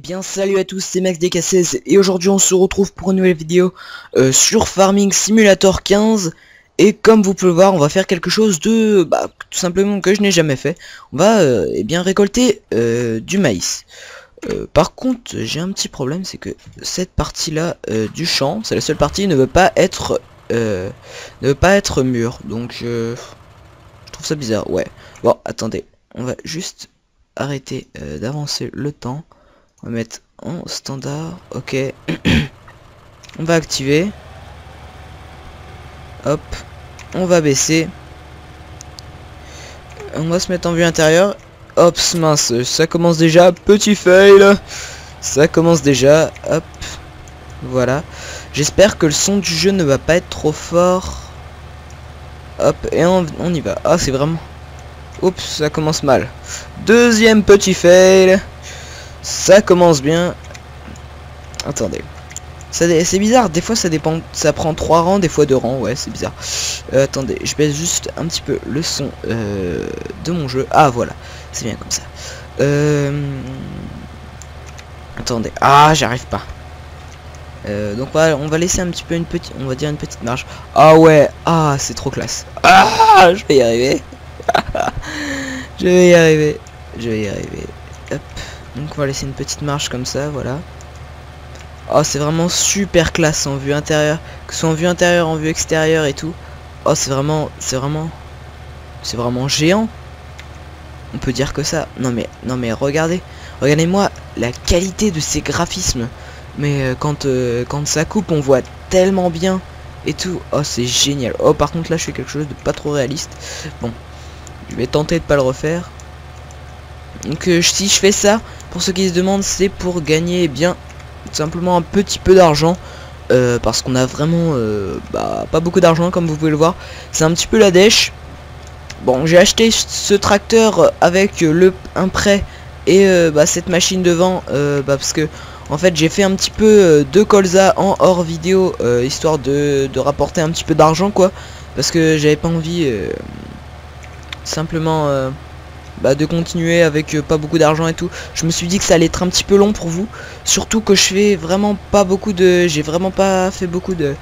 bien salut à tous, c'est MaxDK16 et aujourd'hui on se retrouve pour une nouvelle vidéo sur Farming Simulator 15. Et comme vous pouvez le voir, on va faire quelque chose de tout simplement que je n'ai jamais fait. On va bien récolter du maïs. Par contre j'ai un petit problème, c'est que cette partie là du champ, c'est la seule partie, ne veut pas être mûre. Donc je trouve ça bizarre. Ouais, bon attendez, on va juste arrêter d'avancer le temps. On va mettre en standard, ok. On va activer. Hop, on va baisser. On va se mettre en vue intérieure. Hop, mince, ça commence déjà, petit fail. Ça commence déjà, hop. Voilà. J'espère que le son du jeu ne va pas être trop fort. Hop, et on y va. Ah, c'est vraiment... Oups, ça commence mal. Deuxième petit fail. Ça commence bien. Attendez. C'est bizarre, des fois ça dépend. Ça prend 3 rangs, des fois 2 rangs, ouais c'est bizarre. Attendez, je baisse juste un petit peu le son de mon jeu. Ah voilà, c'est bien comme ça. Attendez, ah j'arrive pas. Donc voilà, on va laisser un petit peu une petite, on va dire une petite marge. Ah ouais, ah c'est trop classe. Ah je vais y arriver. Je vais y arriver. Je vais y arriver. Hop. Donc on va laisser une petite marge comme ça, voilà. Oh c'est vraiment super classe en vue intérieure, que ce soit en vue intérieure, en vue extérieure et tout. Oh c'est vraiment géant. On peut dire que ça. Non mais regardez-moi la qualité de ces graphismes. Mais quand ça coupe, on voit tellement bien et tout. Oh c'est génial. Oh par contre là je fais quelque chose de pas trop réaliste. Bon, je vais tenter de pas le refaire. Donc si je fais ça, pour ceux qui se demandent, c'est pour gagner bien tout simplement un petit peu d'argent, parce qu'on a vraiment pas beaucoup d'argent comme vous pouvez le voir. C'est un petit peu la dèche. Bon, j'ai acheté ce tracteur avec un prêt et cette machine devant, parce que en fait j'ai fait un petit peu de colza en hors vidéo, histoire de rapporter un petit peu d'argent quoi, parce que j'avais pas envie simplement de continuer avec pas beaucoup d'argent et tout. Je me suis dit que ça allait être un petit peu long pour vous, surtout que je fais vraiment pas beaucoup de... J'ai vraiment pas fait beaucoup de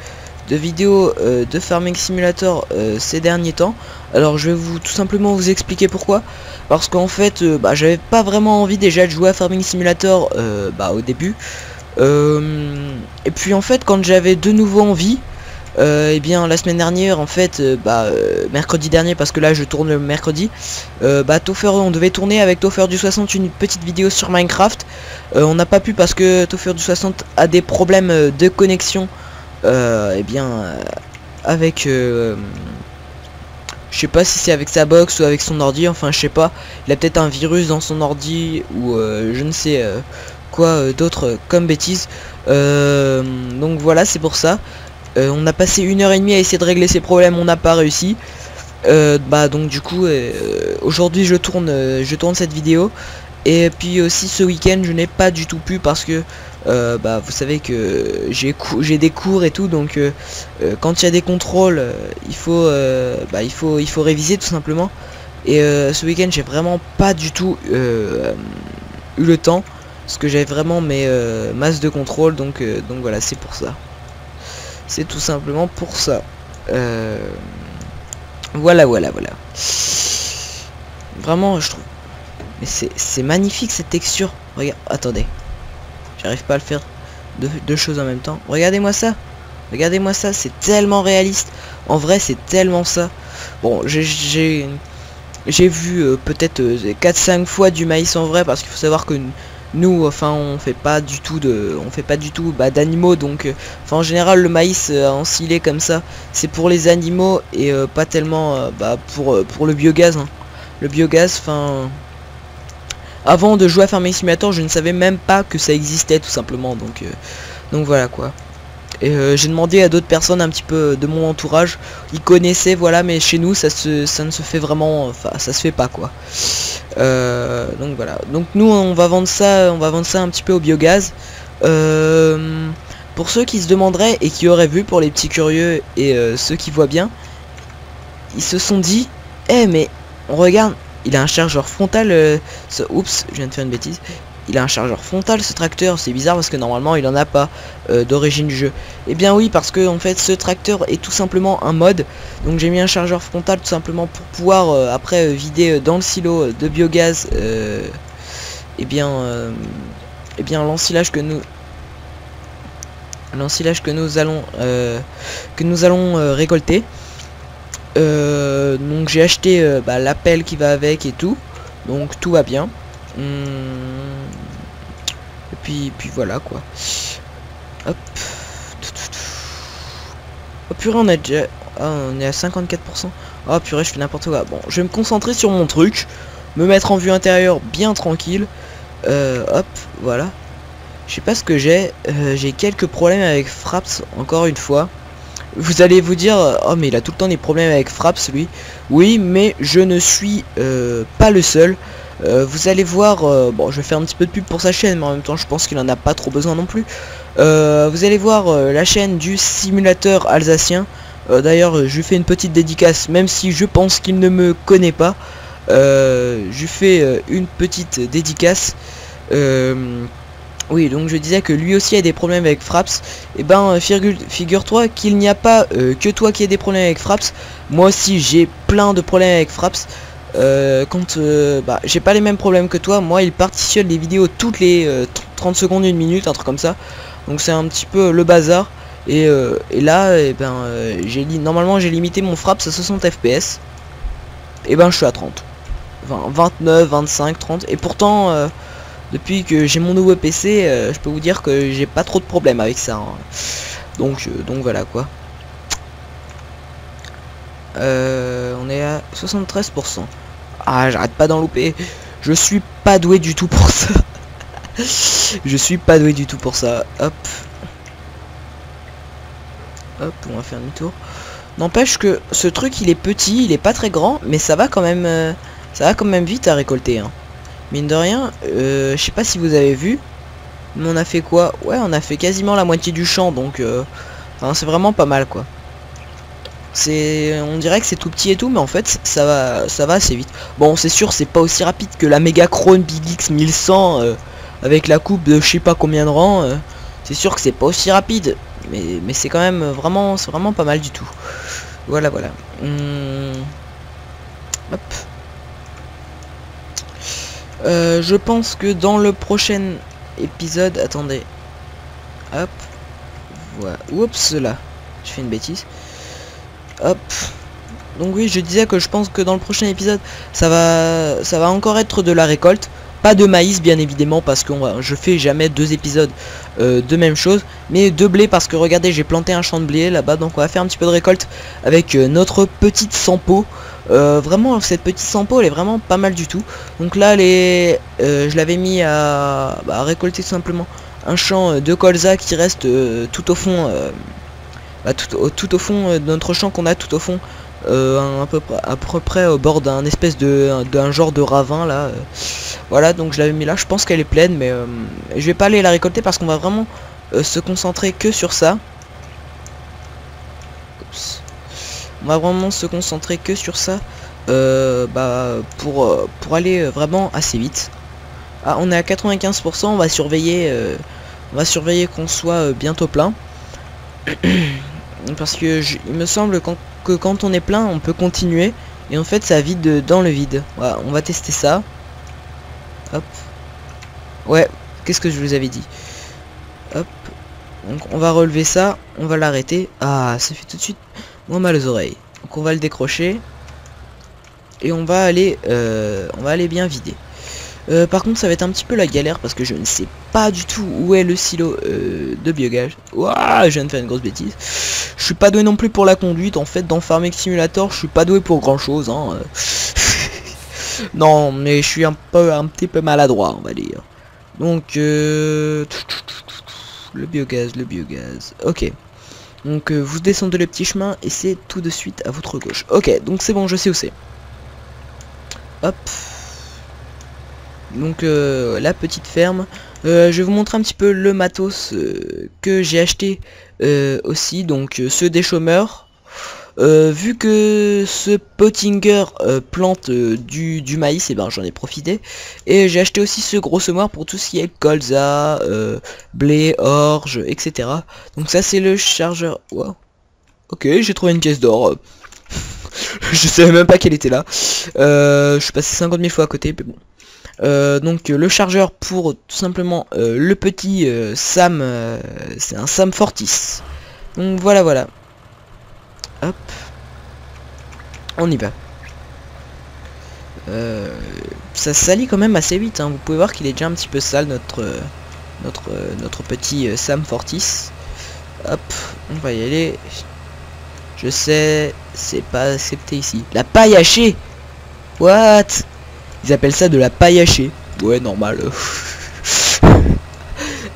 vidéos de Farming Simulator ces derniers temps. Alors je vais tout simplement vous expliquer pourquoi. Parce qu'en fait j'avais pas vraiment envie déjà de jouer à Farming Simulator au début. Et puis en fait quand j'avais de nouveau envie, et bien la semaine dernière en fait, mercredi dernier, parce que là je tourne le mercredi, Topher, on devait tourner avec Topher du 60 une petite vidéo sur Minecraft. On n'a pas pu parce que Topher du 60 a des problèmes de connexion, avec je sais pas si c'est avec sa box ou avec son ordi, enfin je sais pas, il a peut-être un virus dans son ordi ou je ne sais quoi d'autre comme bêtise. Donc voilà, c'est pour ça. On a passé 1h30 à essayer de régler ces problèmes, on n'a pas réussi. Donc du coup aujourd'hui je tourne cette vidéo. Et puis aussi ce week-end je n'ai pas du tout pu parce que vous savez que j'ai des cours et tout, donc quand il y a des contrôles il faut réviser tout simplement. Et ce week-end j'ai vraiment pas du tout eu le temps parce que j'avais vraiment mes masses de contrôle, donc voilà, c'est pour ça. C'est tout simplement pour ça. Voilà. Vraiment, je trouve. Mais c'est magnifique cette texture. Regarde, attendez. J'arrive pas à le faire deux choses en même temps. Regardez-moi ça. Regardez-moi ça. C'est tellement réaliste. En vrai, c'est tellement ça. Bon, j'ai vu peut-être 4-5 fois du maïs en vrai, parce qu'il faut savoir que nous, enfin, on fait pas du tout d'animaux, donc en général le maïs ensilé comme ça, c'est pour les animaux et pas tellement pour le biogaz, hein. Le biogaz, enfin, avant de jouer à Farming Simulator, je ne savais même pas que ça existait tout simplement, donc voilà quoi. Et j'ai demandé à d'autres personnes un petit peu de mon entourage, ils connaissaient, voilà, mais chez nous ça ne se fait vraiment, enfin ça se fait pas quoi. Donc voilà, donc nous on va vendre ça un petit peu au biogaz. Pour ceux qui se demanderaient et qui auraient vu, pour les petits curieux et ceux qui voient bien, ils se sont dit, mais on regarde, il a un chargeur frontal, oups, je viens de faire une bêtise. il a un chargeur frontal ce tracteur. C'est bizarre parce que normalement il en a pas d'origine du jeu. Et bien oui, parce que en fait ce tracteur est tout simplement un mod. Donc j'ai mis un chargeur frontal tout simplement pour pouvoir après vider dans le silo de biogaz et bien l'ensilage que nous allons récolter. Donc j'ai acheté la pelle qui va avec et tout, donc tout va bien. Et puis voilà quoi. Hop. Oh purée, on est à 54%. Oh purée, je fais n'importe quoi. Bon, je vais me concentrer sur mon truc, me mettre en vue intérieure bien tranquille. Hop, voilà. Je sais pas ce que j'ai. J'ai quelques problèmes avec Fraps encore une fois. Vous allez vous dire, oh mais il a tout le temps des problèmes avec Fraps lui. Oui, mais je ne suis pas le seul. Vous allez voir, bon je vais faire un petit peu de pub pour sa chaîne, mais en même temps je pense qu'il en a pas trop besoin non plus. Vous allez voir la chaîne du simulateur alsacien. D'ailleurs je lui fais une petite dédicace, même si je pense qu'il ne me connaît pas. Je lui fais une petite dédicace. Oui, donc je disais que lui aussi a des problèmes avec Fraps. Et ben figure-toi qu'il n'y a pas que toi qui as des problèmes avec Fraps. Moi aussi j'ai plein de problèmes avec Fraps. J'ai pas les mêmes problèmes que toi. Moi il partitionne les vidéos toutes les 30 secondes, 1 minute, un truc comme ça. Donc c'est un petit peu le bazar. Et là normalement j'ai limité mon Fraps à 60 fps. Et ben je suis à 30, 29, 25, 30. Et pourtant depuis que j'ai mon nouveau PC, je peux vous dire que j'ai pas trop de problèmes avec ça, hein. Donc voilà quoi. On est à 73%. Ah, j'arrête pas d'en louper. Je suis pas doué du tout pour ça. Je suis pas doué du tout pour ça. Hop. Hop, on va faire demi-tour. N'empêche que ce truc il est petit, il est pas très grand, mais ça va quand même vite à récolter, hein. Mine de rien, je sais pas si vous avez vu, mais on a fait quoi? Ouais, on a fait quasiment la moitié du champ, donc c'est vraiment pas mal quoi. On dirait que c'est tout petit et tout, mais en fait ça va assez vite. Bon, c'est sûr, c'est pas aussi rapide que la Megachrone Big X 1100 avec la coupe de je sais pas combien de rangs. C'est sûr que c'est pas aussi rapide, mais c'est quand même vraiment pas mal du tout. Voilà. Hop. Je pense que dans le prochain épisode, attendez, hop, voilà, oups là, je fais une bêtise, hop, donc oui je disais que je pense que dans le prochain épisode ça va encore être de la récolte, pas de maïs bien évidemment parce que je fais jamais 2 épisodes de même chose, mais de blé parce que regardez j'ai planté un champ de blé là-bas, donc on va faire un petit peu de récolte avec notre petite sampo. Vraiment cette petite sampo elle est vraiment pas mal du tout. Donc là je l'avais mis à récolter tout simplement un champ de colza qui reste tout au fond tout au fond de notre champ qu'on a tout au fond, à peu près au bord d'un espèce d'un genre de ravin là. Voilà, donc je l'avais mis là, je pense qu'elle est pleine, mais je vais pas aller la récolter parce qu'on va vraiment se concentrer que sur ça. Oups. On va vraiment se concentrer que sur ça pour aller vraiment assez vite. Ah, on est à 95%, on va surveiller qu'on soit bientôt plein. Parce que il me semble que quand on est plein, on peut continuer. Et en fait, ça vide dans le vide. Voilà, on va tester ça. Hop. Ouais, qu'est-ce que je vous avais dit? Hop. Donc on va relever ça, on va l'arrêter. Ah, ça fait tout de suite moins mal aux oreilles. Donc on va le décrocher. Et on va aller bien vider. Par contre ça va être un petit peu la galère parce que je ne sais pas du tout où est le silo de biogaz. Ouah, je viens de faire une grosse bêtise. Je suis pas doué non plus pour la conduite. En fait dans Farming Simulator je suis pas doué pour grand chose, hein. Non mais je suis un petit peu maladroit on va dire. Donc le biogaz. Ok. Donc vous descendez le petit chemin et c'est tout de suite à votre gauche. Ok, donc c'est bon, je sais où c'est. Hop. Donc la petite ferme. Je vais vous montrer un petit peu le matos que j'ai acheté aussi. Donc ceux des chômeurs. Vu que ce Pottinger plante du maïs, et ben j'en ai profité. Et j'ai acheté aussi ce gros semoir pour tout ce qui est colza, blé, orge, etc. Donc ça c'est le chargeur. Wow. Ok, j'ai trouvé une caisse d'or. Je savais même pas qu'elle était là. Je suis passé 50 000 fois à côté, mais bon. Donc le chargeur pour tout simplement le petit Sam, c'est un Sam Fortis. Donc voilà voilà. Hop. On y va. Ça salit quand même assez vite, hein. Vous pouvez voir qu'il est déjà un petit peu sale notre petit Sam Fortis. Hop, on va y aller. Je sais, c'est pas accepté ici. La paille hachée. What? Ils appellent ça de la paille hachée. Ouais, normal.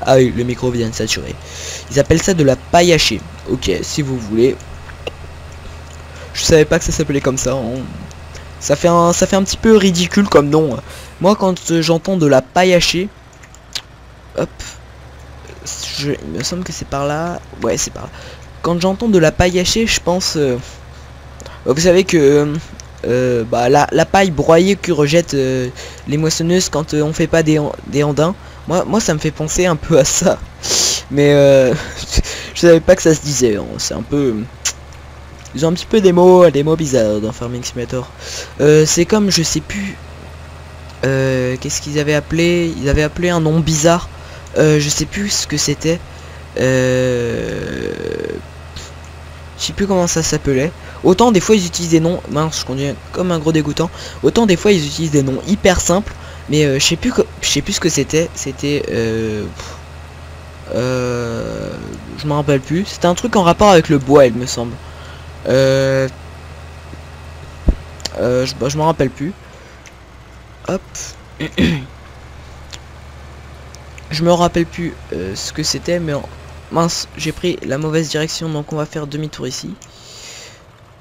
Ah oui, le micro vient de saturer. Ils appellent ça de la paille hachée. Ok, si vous voulez. Je savais pas que ça s'appelait comme ça. Hein. Ça fait un petit peu ridicule comme nom. Moi, quand j'entends de la paille hachée, hop, il me semble que c'est par là. Ouais, c'est par là. Quand j'entends de la paille hachée, je pense. Vous savez que bah, la paille broyée que rejettent les moissonneuses quand on fait pas des andins. Moi, ça me fait penser un peu à ça. Mais je savais pas que ça se disait. Hein. C'est un peu. Ils ont un petit peu des mots bizarres dans Farming Simulator. C'est comme, je sais plus. Qu'est-ce qu'ils avaient appelé? Ils avaient appelé un nom bizarre. Je sais plus ce que c'était. Je sais plus comment ça s'appelait. Autant des fois ils utilisent des noms. Mince, je conduis comme un gros dégoûtant. Autant des fois ils utilisent des noms hyper simples. Mais je sais plus ce que c'était. C'était. Je me rappelle plus. C'était un truc en rapport avec le bois, il me semble. Je me rappelle plus. Hop. Je me rappelle plus ce que c'était, mais mince, j'ai pris la mauvaise direction, donc on va faire demi-tour ici.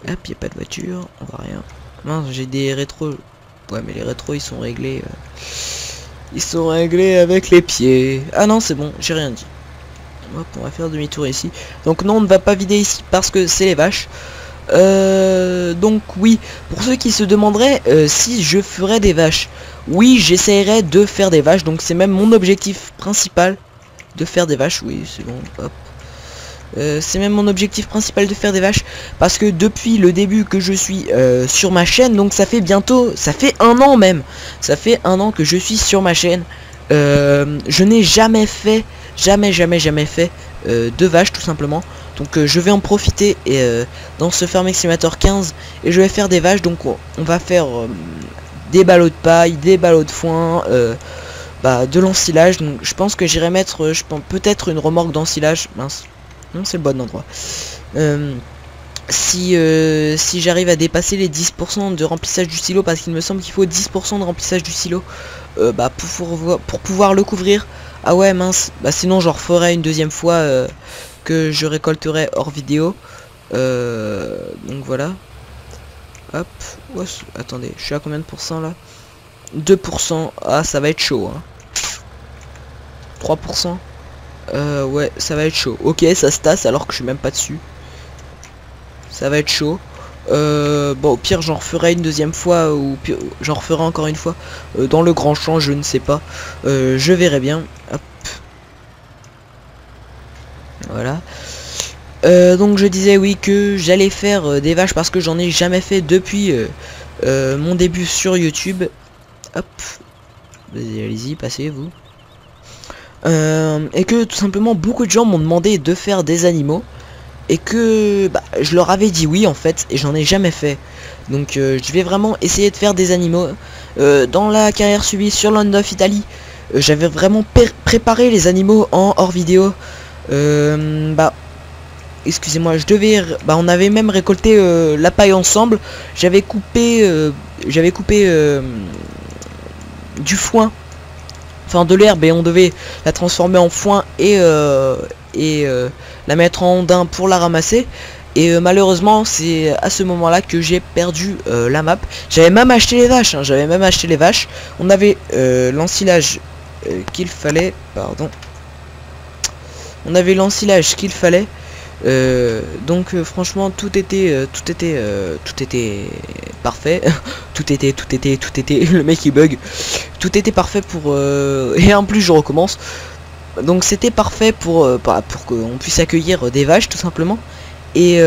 Hop, il n'y a pas de voiture, on voit rien. Mince, j'ai des rétros. Ouais, mais les rétros ils sont réglés. Ils sont réglés avec les pieds. Ah non, c'est bon, j'ai rien dit. Hop, on va faire demi-tour ici. Donc non, on ne va pas vider ici parce que c'est les vaches. Donc oui, pour ceux qui se demanderaient si je ferais des vaches, oui, j'essaierai de faire des vaches. Donc c'est même mon objectif principal de faire des vaches. Oui, c'est bon, hop. C'est même mon objectif principal de faire des vaches, parce que depuis le début que je suis sur ma chaîne, donc ça fait 1 an même, ça fait 1 an que je suis sur ma chaîne, je n'ai jamais fait de vaches tout simplement. Donc je vais en profiter et dans ce Farming Simulator 15, et je vais faire des vaches. Donc on va faire des ballots de paille, des ballots de foin, de l'ensilage. Donc je pense que j'irai mettre, peut-être une remorque d'ensilage. Mince, non, c'est le bon endroit. Si j'arrive à dépasser les 10% de remplissage du silo, parce qu'il me semble qu'il faut 10% de remplissage du silo pour pouvoir le couvrir. Ah ouais, mince, sinon j'en referai une deuxième fois que je récolterai hors vidéo. Donc voilà. Hop, ouais, attendez, je suis à combien de pourcents là? 2%. Ah, ça va être chaud, hein. 3%. Ouais, ça va être chaud. Ok, ça se tasse alors que je suis même pas dessus. Ça va être chaud. Bon, au pire, j'en referai une deuxième fois, ou j'en referai encore une fois dans le grand champ, je ne sais pas. Je verrai bien. Hop. Voilà. Donc je disais oui que j'allais faire des vaches parce que j'en ai jamais fait depuis mon début sur YouTube. Hop. Allez-y, passez-vous. Et que tout simplement beaucoup de gens m'ont demandé de faire des animaux. Et que je leur avais dit oui en fait, et j'en ai jamais fait. Donc je vais vraiment essayer de faire des animaux. Dans la carrière suivie sur Land of Italy, j'avais vraiment préparé les animaux en hors vidéo. Excusez-moi, on avait même récolté la paille ensemble. J'avais coupé du foin, enfin de l'herbe, et on devait la transformer en foin et la mettre en ondin pour la ramasser. Et malheureusement c'est à ce moment là que j'ai perdu la map. J'avais même acheté les vaches, hein, on avait l'ensilage qu'il fallait, pardon, on avait l'ensilage qu'il fallait. Donc franchement tout était parfait. tout était le mec il bug. Tout était parfait pour et en plus je recommence. Donc c'était parfait pour qu'on puisse accueillir des vaches tout simplement. Et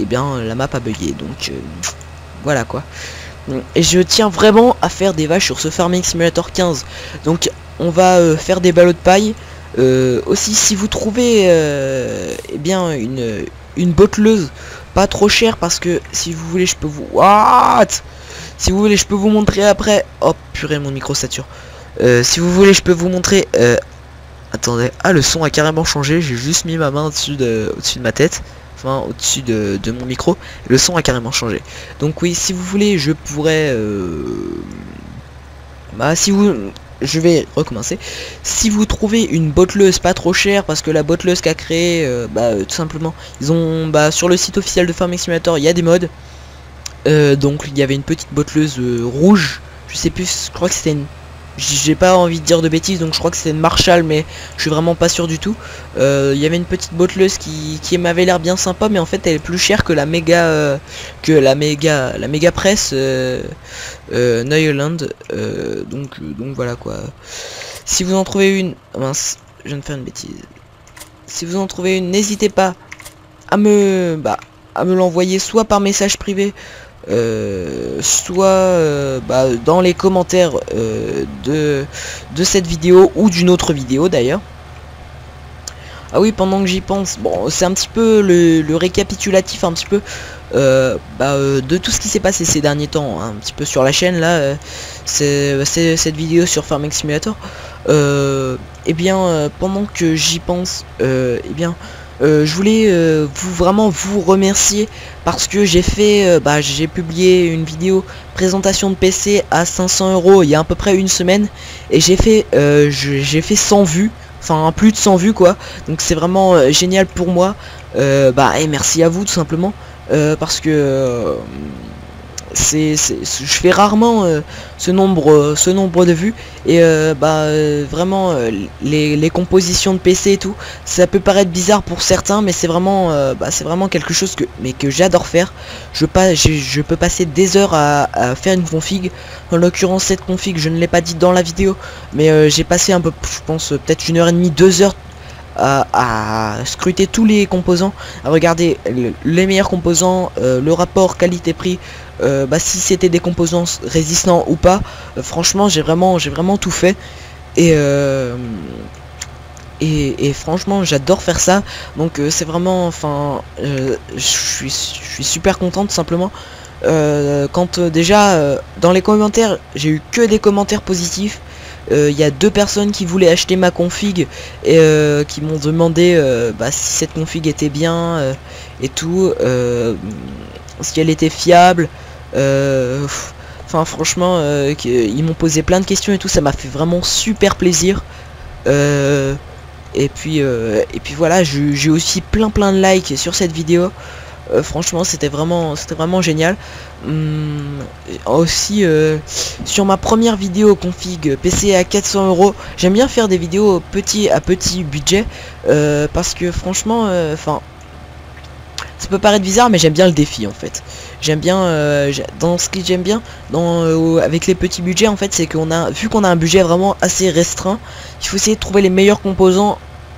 bien la map a bugué, donc voilà quoi. Et je tiens vraiment à faire des vaches sur ce Farming Simulator 15. Donc on va faire des ballots de paille. Aussi si vous trouvez eh bien une botteleuse pas trop chère, parce que si vous voulez je peux vous si vous voulez je peux vous montrer après. Oh purée, mon micro sature. Si vous voulez je peux vous montrer. Attendez, ah le son a carrément changé, j'ai juste mis ma main au-dessus de ma tête, enfin au-dessus de mon micro, le son a carrément changé. Donc oui, si vous voulez je pourrais je vais recommencer. Si vous trouvez une botteleuse pas trop chère, parce que la botteleuse qu'a créé tout simplement, ils ont sur le site officiel de Farming Simulator il y a des mods. Donc il y avait une petite botteleuse rouge, je sais plus, je crois que c'était une... J'ai pas envie de dire de bêtises, donc je crois que c'était une Marshall, mais je suis vraiment pas sûr du tout. Il y avait une petite botteleuse qui m'avait l'air bien sympa, mais en fait elle est plus chère que la méga presse Neuland. Donc voilà quoi. Si vous en trouvez une, mince, je viens de faire une bêtise. Si vous en trouvez une, n'hésitez pas à me l'envoyer soit par message privé, soit dans les commentaires de cette vidéo ou d'une autre vidéo d'ailleurs. Ah oui, pendant que j'y pense, bon c'est un petit peu le récapitulatif un petit peu de tout ce qui s'est passé ces derniers temps, hein, un petit peu sur la chaîne là. C'est cette vidéo sur Farming Simulator. Et bien pendant que j'y pense, je voulais vraiment vous remercier, parce que j'ai fait j'ai publié une vidéo présentation de PC à 500 € il y a à peu près une semaine, et j'ai fait 100 vues, enfin plus de 100 vues quoi. Donc c'est vraiment génial pour moi. Et merci à vous tout simplement, parce que je fais rarement ce nombre de vues, et vraiment les compositions de PC et tout, ça peut paraître bizarre pour certains, mais c'est vraiment quelque chose que j'adore faire. Je peux passer des heures à faire une config. En l'occurrence cette config je ne l'ai pas dit dans la vidéo, mais j'ai passé un peu, je pense peut-être 1h30, 2 heures à scruter tous les composants, à regarder les meilleurs composants, le rapport qualité-prix, si c'était des composants résistants ou pas. Franchement j'ai vraiment tout fait, et franchement j'adore faire ça. Donc c'est vraiment, enfin je suis super content tout simplement. Quand déjà dans les commentaires j'ai eu que des commentaires positifs. Il y a 2 personnes qui voulaient acheter ma config, et qui m'ont demandé si cette config était bien, et tout, si elle était fiable. Enfin franchement ils m'ont posé plein de questions et tout, ça m'a fait vraiment super plaisir. Et puis voilà, j'ai aussi plein de likes sur cette vidéo. Franchement c'était vraiment génial. Aussi sur ma première vidéo config PC à 400 €, j'aime bien faire des vidéos à petit budget, parce que franchement ça peut paraître bizarre, mais j'aime bien le défi en fait. J'aime bien dans ce que j'aime bien avec les petits budgets en fait, c'est vu qu'on a un budget vraiment assez restreint, il faut essayer de trouver les meilleurs composants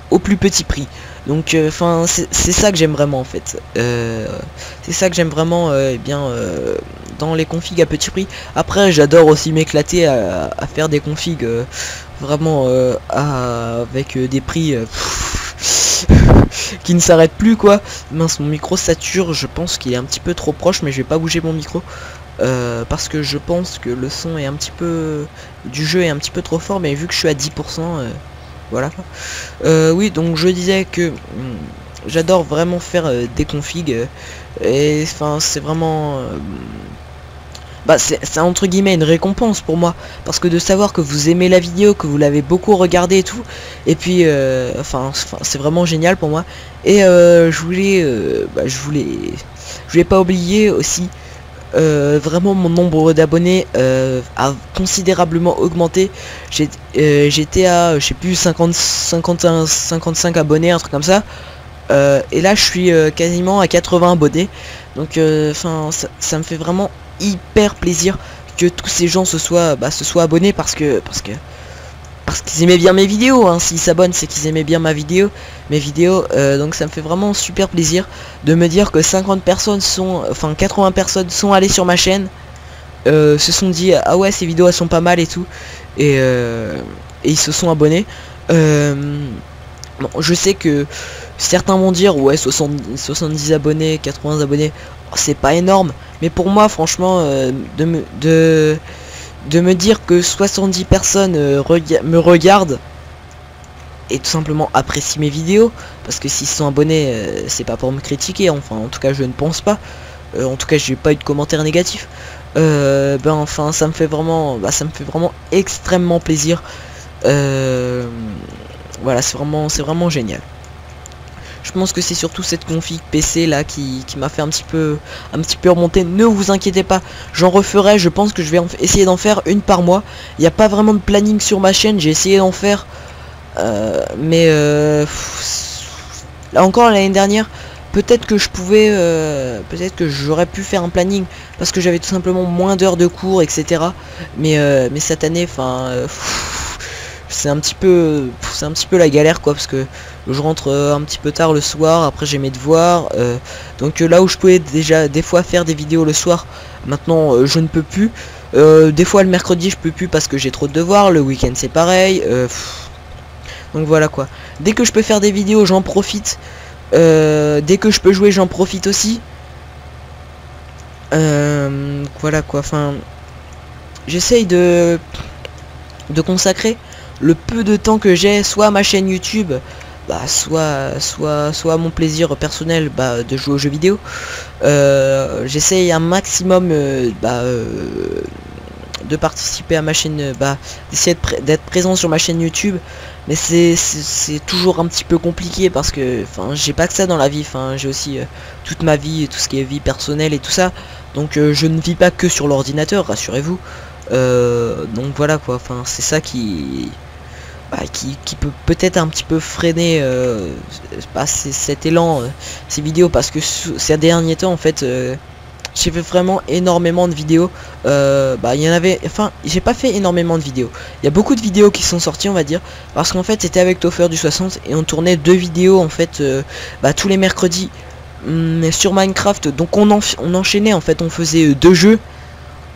au plus petit prix. Donc c'est ça que j'aime vraiment en fait. C'est ça que j'aime vraiment dans les configs à petit prix. Après j'adore aussi m'éclater à faire des configs vraiment avec des prix qui ne s'arrêtent plus quoi. Mince, mon micro sature, je pense qu'il est un petit peu trop proche, mais je vais pas bouger mon micro parce que je pense que le son est un petit peu du jeu est un petit peu trop fort, mais vu que je suis à 10%, voilà. Oui, donc je disais que j'adore vraiment faire des configs, et enfin c'est vraiment c'est entre guillemets une récompense pour moi, parce que de savoir que vous aimez la vidéo, que vous l'avez beaucoup regardé et tout, et puis c'est vraiment génial pour moi. Et je voulais pas oublier aussi, vraiment mon nombre d'abonnés a considérablement augmenté. J'étais à, je sais plus, 55 abonnés, un truc comme ça. Et là je suis quasiment à 80 abonnés. Donc enfin ça me fait vraiment hyper plaisir que tous ces gens se soient abonnés parce qu'ils aimaient bien mes vidéos, hein. S'ils s'abonnent, c'est qu'ils aimaient bien mes vidéos. Donc ça me fait vraiment super plaisir de me dire que 50 personnes sont, enfin 80 personnes sont allées sur ma chaîne, se sont dit ah ouais, ces vidéos elles sont pas mal et tout, et ils se sont abonnés. Bon, je sais que certains vont dire ouais 70 abonnés, 80 abonnés, c'est pas énorme, mais pour moi franchement de me dire que 70 personnes me regardent et tout simplement apprécient mes vidéos, parce que s'ils sont abonnés c'est pas pour me critiquer, enfin en tout cas je ne pense pas, en tout cas j'ai pas eu de commentaires négatifs, ben enfin ça me fait vraiment extrêmement plaisir. Voilà, c'est vraiment génial. Je pense que c'est surtout cette config PC là qui m'a fait un petit peu remonter. Ne vous inquiétez pas, j'en referai. Je pense que je vais essayer d'en faire une par mois. Il n'y a pas vraiment de planning sur ma chaîne. J'ai essayé d'en faire, mais là encore l'année dernière, peut-être que je pouvais, peut-être que j'aurais pu faire un planning parce que j'avais tout simplement moins d'heures de cours, etc. Mais cette année, enfin. C'est un petit peu la galère quoi, parce que je rentre un petit peu tard le soir, après j'ai mes devoirs, donc là où je pouvais déjà des fois faire des vidéos le soir, maintenant je ne peux plus, des fois le mercredi je peux plus parce que j'ai trop de devoirs, le week-end c'est pareil, donc voilà quoi. Dès que je peux faire des vidéos j'en profite, dès que je peux jouer j'en profite aussi, voilà quoi. Enfin j'essaye de consacrer le peu de temps que j'ai soit à ma chaîne YouTube, soit à mon plaisir personnel de jouer aux jeux vidéo. J'essaye un maximum de participer à ma chaîne, d'essayer d'être présent sur ma chaîne YouTube, mais c'est toujours un petit peu compliqué parce que enfin j'ai pas que ça dans la vie, enfin j'ai aussi toute ma vie, tout ce qui est vie personnelle et tout ça, donc je ne vis pas que sur l'ordinateur, rassurez-vous. Donc voilà quoi, enfin c'est ça qui peut peut-être un petit peu freiner cet élan, ces vidéos, parce que ces derniers temps en fait j'ai fait vraiment énormément de vidéos, il y en avait, enfin j'ai pas fait énormément de vidéos, il y a beaucoup de vidéos qui sont sorties on va dire, parce qu'en fait c'était avec Topher du 60 et on tournait 2 vidéos en fait tous les mercredis sur Minecraft, donc on enchaînait en fait, on faisait 2 jeux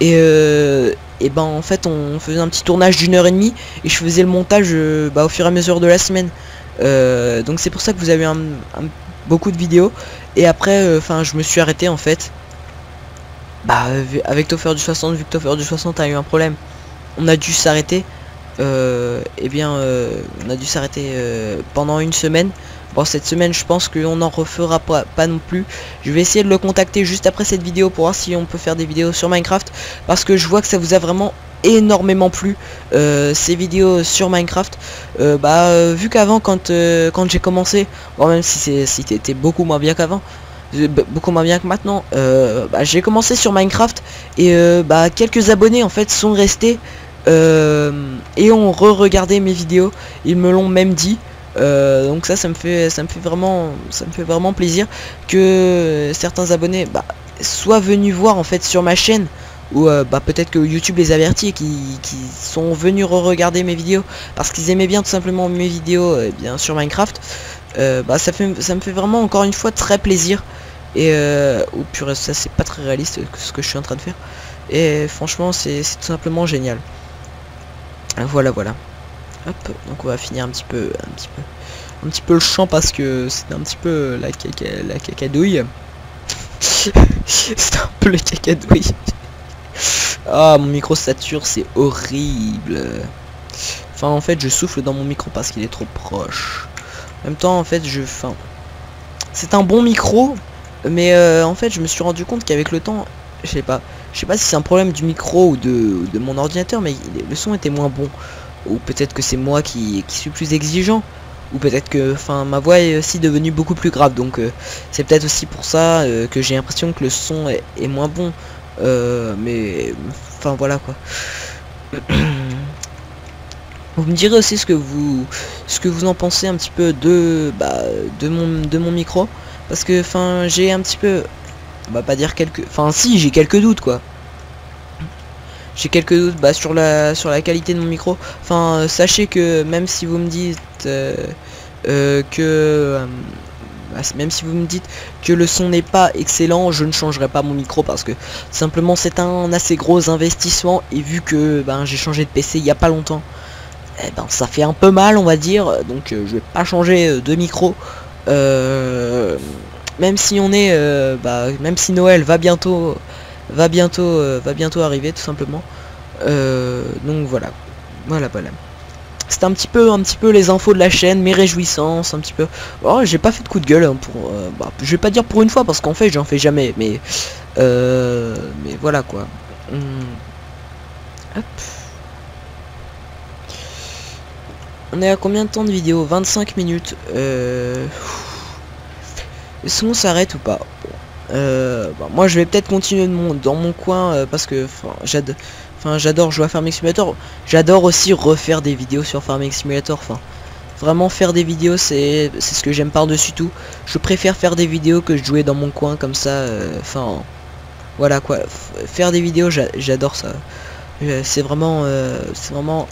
et ben en fait on faisait un petit tournage d'1h30 et je faisais le montage au fur et à mesure de la semaine, donc c'est pour ça que vous avez beaucoup de vidéos. Et après enfin je me suis arrêté en fait avec Topher du 60, vu que Topher du 60 a eu un problème, on a dû s'arrêter, on a dû s'arrêter pendant une semaine. Bon, cette semaine je pense qu'on n'en refera pas non plus. Je vais essayer de le contacter juste après cette vidéo pour voir si on peut faire des vidéos sur Minecraft, parce que je vois que ça vous a vraiment énormément plu ces vidéos sur Minecraft. Vu qu'avant quand j'ai commencé, bon, même si c'était beaucoup moins bien qu'avant, beaucoup moins bien que maintenant, j'ai commencé sur Minecraft et quelques abonnés en fait sont restés et ont re-regardé mes vidéos, ils me l'ont même dit. Donc ça me fait vraiment plaisir que certains abonnés soient venus voir en fait sur ma chaîne, ou peut-être que YouTube les avertit et qui sont venus re-regarder mes vidéos parce qu'ils aimaient bien tout simplement mes vidéos bien sur Minecraft. Ça me fait vraiment encore une fois très plaisir. Et oh purée, ça c'est pas très réaliste ce que je suis en train de faire, et franchement c'est tout simplement génial. Voilà. Hop, donc on va finir un petit peu le champ parce que c'est un petit peu la cacadouille. C'est un peu le cacadouille. Ah, mon micro sature, c'est horrible. Enfin en fait je souffle dans mon micro parce qu'il est trop proche. En même temps en fait c'est un bon micro, mais en fait je me suis rendu compte qu'avec le temps, je sais pas si c'est un problème du micro ou de mon ordinateur, mais le son était moins bon. Ou peut-être que c'est moi qui suis plus exigeant, ou peut-être que ma voix est aussi devenue beaucoup plus grave, donc c'est peut-être aussi pour ça que j'ai l'impression que le son est moins bon, mais enfin voilà quoi. Vous me direz aussi ce que vous en pensez un petit peu de de mon micro, parce que enfin j'ai un petit peu, on va pas dire quelques, enfin si, j'ai quelques doutes quoi. J'ai quelques doutes sur la qualité de mon micro. Enfin sachez que même si vous me dites même si vous me dites que le son n'est pas excellent, je ne changerai pas mon micro parce que simplement c'est un assez gros investissement, et vu que j'ai changé de PC il y a pas longtemps, ça fait un peu mal on va dire, donc je vais pas changer de micro, même si on est même si Noël va bientôt arriver tout simplement, donc voilà. C'était un petit peu les infos de la chaîne, mes réjouissances, un petit peu. Oh, j'ai pas fait de coup de gueule hein, pour je vais pas dire pour une fois parce qu'en fait j'en fais jamais, mais voilà quoi. Hop. On est à combien de temps de vidéo? 25 minutes. Est-ce qu'on s'arrête ou pas? Moi je vais peut-être continuer dans mon coin parce que j'adore jouer à Farming Simulator. J'adore aussi refaire des vidéos sur Farming Simulator. Enfin, vraiment faire des vidéos, c'est ce que j'aime par-dessus tout. Je préfère faire des vidéos que de jouer dans mon coin comme ça. Enfin, voilà quoi. Faire des vidéos, j'adore ça. C'est vraiment,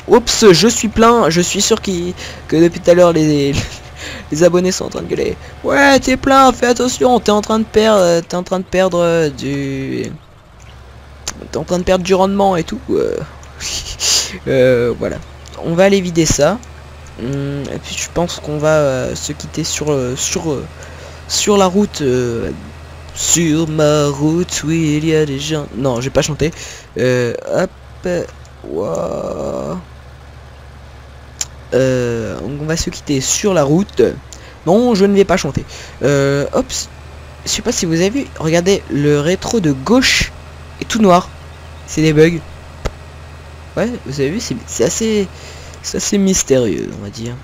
Oups, je suis plein. Je suis sûr que depuis tout à l'heure les abonnés sont en train de gueuler. Ouais, t'es plein, fais attention, t'es en train de perdre, du... T'es en train de perdre du rendement et tout. Voilà. On va aller vider ça. Et puis je pense qu'on va se quitter sur la route. Sur ma route, oui, il y a des gens... Non, j'ai pas chanté. Hop. Wow. On va se quitter sur la route. Non, je ne vais pas chanter. Hop. Je sais pas si vous avez vu. Regardez, le rétro de gauche est tout noir. C'est des bugs. Ouais, vous avez vu, c'est assez mystérieux, on va dire.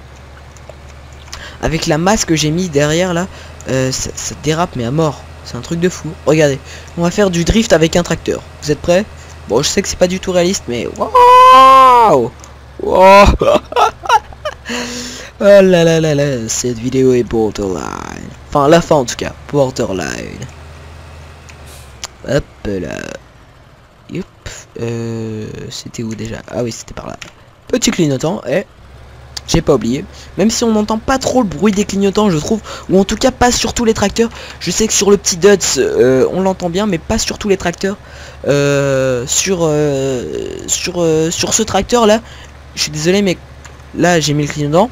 Avec la masse que j'ai mis derrière là, ça dérape mais à mort. C'est un truc de fou. Regardez, on va faire du drift avec un tracteur. Vous êtes prêts? Bon, je sais que c'est pas du tout réaliste, mais waouh, wow. Oh là là là là, cette vidéo est borderline. Enfin, la fin en tout cas, borderline. Hop là. Yep. C'était où déjà? Ah oui, c'était par là. Petit clignotant, j'ai pas oublié. Même si on n'entend pas trop le bruit des clignotants, je trouve, ou en tout cas pas sur tous les tracteurs. Je sais que sur le petit Duds, on l'entend bien, mais pas sur tous les tracteurs. Sur ce tracteur là, je suis désolé, mais là j'ai mis le clignotant.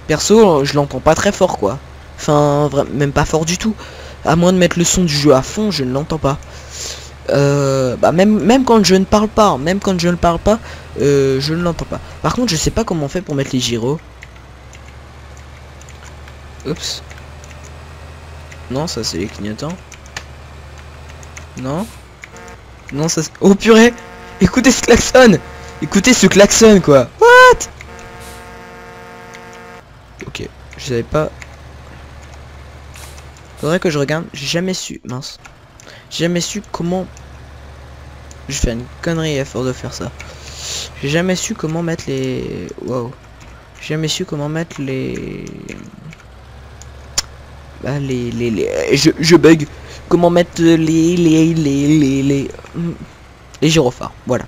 Perso, je l'entends pas très fort quoi. Enfin, même pas fort du tout. À moins de mettre le son du jeu à fond, je ne l'entends pas. Même quand je ne parle pas, je ne l'entends pas. Par contre, je sais pas comment on fait pour mettre les gyros. Oups. Non, ça c'est les clignotants. Non. Non, ça c'est... Oh purée. Écoutez ce klaxon. Écoutez ce klaxon quoi. What? Ok, je savais pas. Faudrait que je regarde. J'ai jamais su. Mince. J'ai jamais su comment... Je fais une connerie à force de faire ça. J'ai jamais su comment mettre les... Wow. J'ai jamais su comment mettre les... Je bug. Comment mettre les gyrophares. Voilà.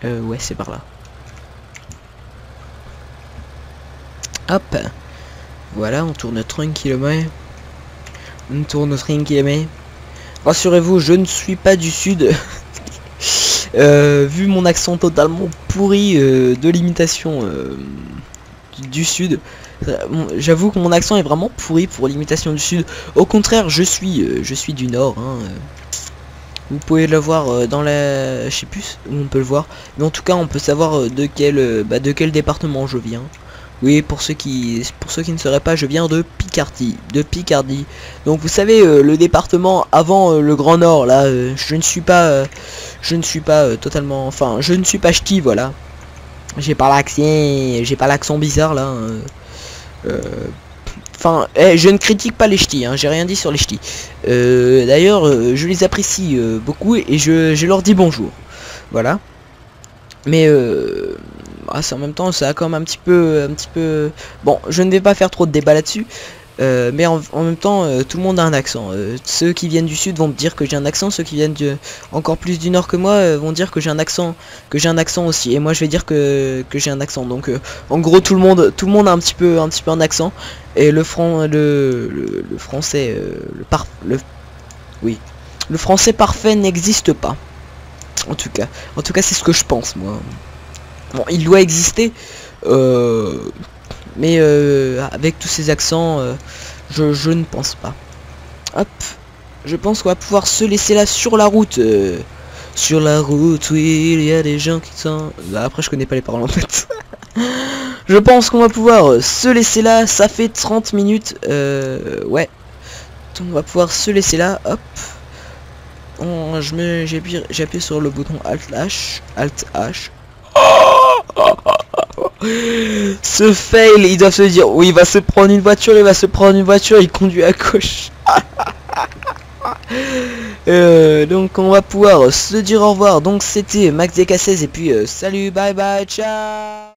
Ouais, c'est par là. Hop. Voilà, on tourne tranquillement. On tourne tranquillement. Rassurez-vous, je ne suis pas du sud. Vu mon accent totalement pourri de l'imitation du sud, j'avoue que mon accent est vraiment pourri pour l'imitation du sud. Au contraire, je suis du nord. Hein. Vous pouvez le voir dans la... Je sais plus où on peut le voir. Mais en tout cas, on peut savoir de quel département je viens. Oui, pour ceux qui ne sauraient pas, je viens de Picardie. Donc vous savez, le département avant le Grand Nord, là, je ne suis pas totalement... Enfin, je ne suis pas ch'ti, voilà. J'ai pas l'accent bizarre, là. Enfin, je ne critique pas les ch'tis, hein, j'ai rien dit sur les ch'tis. D'ailleurs, je les apprécie beaucoup et je leur dis bonjour. Voilà. Mais c'est en même temps ça a quand même un petit peu bon, je ne vais pas faire trop de débat là-dessus. Mais en même temps tout le monde a un accent. Ceux qui viennent du sud vont me dire que j'ai un accent, ceux qui viennent encore plus du nord que moi vont dire que j'ai un accent aussi, et moi je vais dire que j'ai un accent. Donc en gros tout le monde a un petit peu un accent. Et le français oui, le français parfait n'existe pas. En tout cas c'est ce que je pense moi. Bon, il doit exister, mais avec tous ces accents, je ne pense pas. Hop, je pense qu'on va pouvoir se laisser là sur la route. Sur la route, oui, il y a des gens qui sont... Là, après, je connais pas les paroles en fait. Je pense qu'on va pouvoir se laisser là. Ça fait 30 minutes. Ouais. Donc, on va pouvoir se laisser là. Hop. J'ai appuyé sur le bouton Alt H. Alt H. Ce fail, il doit se dire, oui, il va se prendre une voiture, il conduit à gauche. Donc on va pouvoir se dire au revoir. Donc c'était MaxDK16 et puis salut, bye bye, ciao.